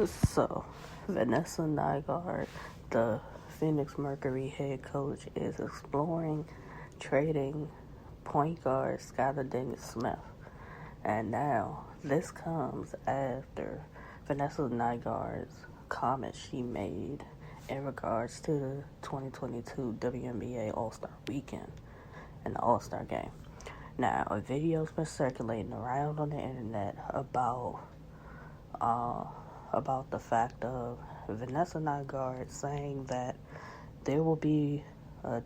So, Vanessa Nygaard, the Phoenix Mercury head coach, is exploring trading point guard Skylar Diggins-Smith. And now, this comes after Vanessa Nygaard's comment she made in regards to the 2022 WNBA All-Star Weekend and the All-Star Game. Now, a video's been circulating around on the internet about the fact of Vanessa Nygaard saying that there will be a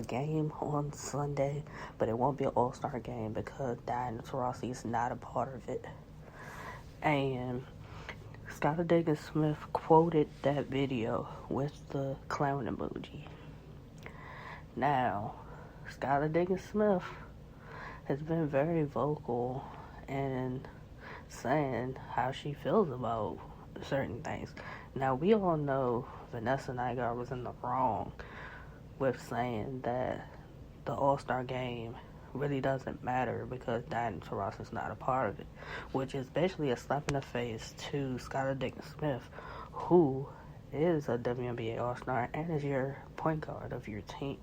game on Sunday, but it won't be an All-Star game because Diana Taurasi is not a part of it. And Skylar Diggins-Smith quoted that video with the clown emoji. Now, Skylar Diggins-Smith has been very vocal in saying how she feels about certain things. Now, we all know Vanessa Nygaard was in the wrong with saying that the All-Star Game really doesn't matter because Diana Taurasi is not a part of it, which is basically a slap in the face to Skylar Diggins-Smith, who is a WNBA All-Star and is your point guard of your team.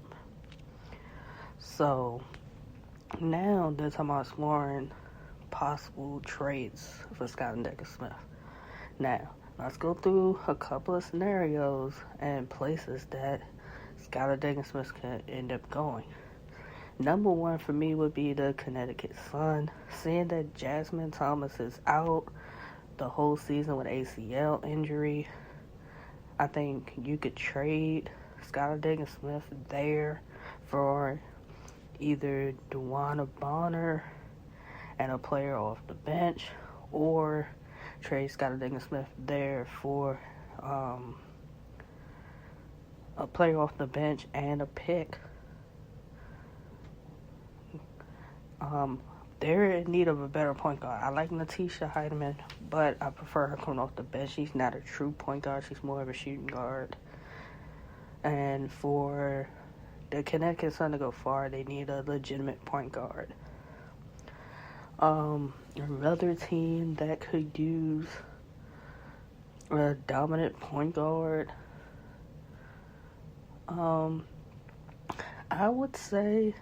So, now they're talking about exploring possible trades for Skylar Diggins-Smith. Now, let's go through a couple of scenarios and places that Skylar Diggins-Smith can end up going. Number one for me would be the Connecticut Sun. Seeing that Jasmine Thomas is out the whole season with ACL injury, I think you could trade Skylar Diggins-Smith there for either DeWanna Bonner and a player off the bench, or trade Skylar Diggins-Smith there for a player off the bench and a pick. They're in need of a better point guard. I like Natisha Heidemann, but I prefer her coming off the bench. She's not a true point guard. She's more of a shooting guard. And for the Connecticut Sun to go far, they need a legitimate point guard. Another team that could use a dominant point guard, I would say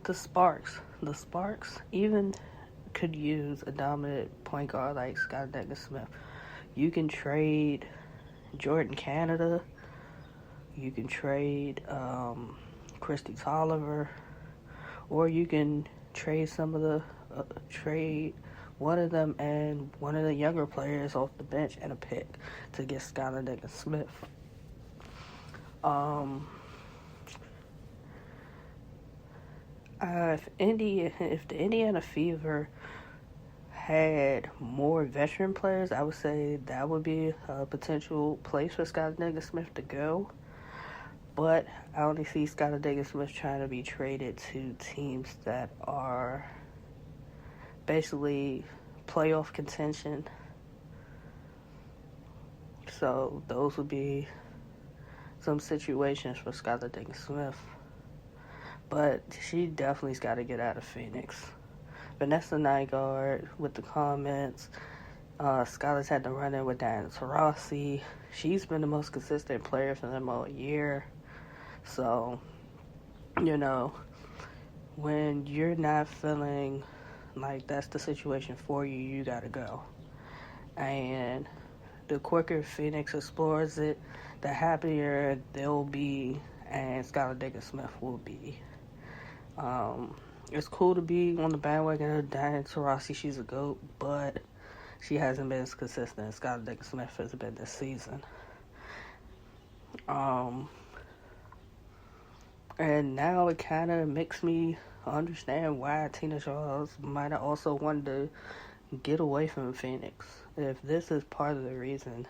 the Sparks. The Sparks even could use a dominant point guard like Skylar Diggins-Smith. You can trade Jordan Canada. You can trade Kristi Tolliver, or you can trade trade one of them and one of the younger players off the bench and a pick to get Skylar Diggins-Smith. If the Indiana Fever had more veteran players, I would say that would be a potential place for Skylar Diggins-Smith to go. But I only see Skylar Diggins-Smith trying to be traded to teams that are basically playoff contention. So those would be some situations for Skylar Diggins-Smith. But she definitely's got to get out of Phoenix. Vanessa Nygaard with the comments. Skylar's had to run in with Diana Taurasi. She's been the most consistent player for them all year. So, when you're not feeling like that's the situation for you, you got to go. And the quicker Phoenix explores it, the happier they'll be, and Skylar Diggins-Smith will be. It's cool to be on the bandwagon of Diana Taurasi. She's a GOAT, but she hasn't been as consistent as Skylar Diggins-Smith has been this season. And now it kind of makes me understand why Tina Charles might have also wanted to get away from Phoenix. If this is part of the reason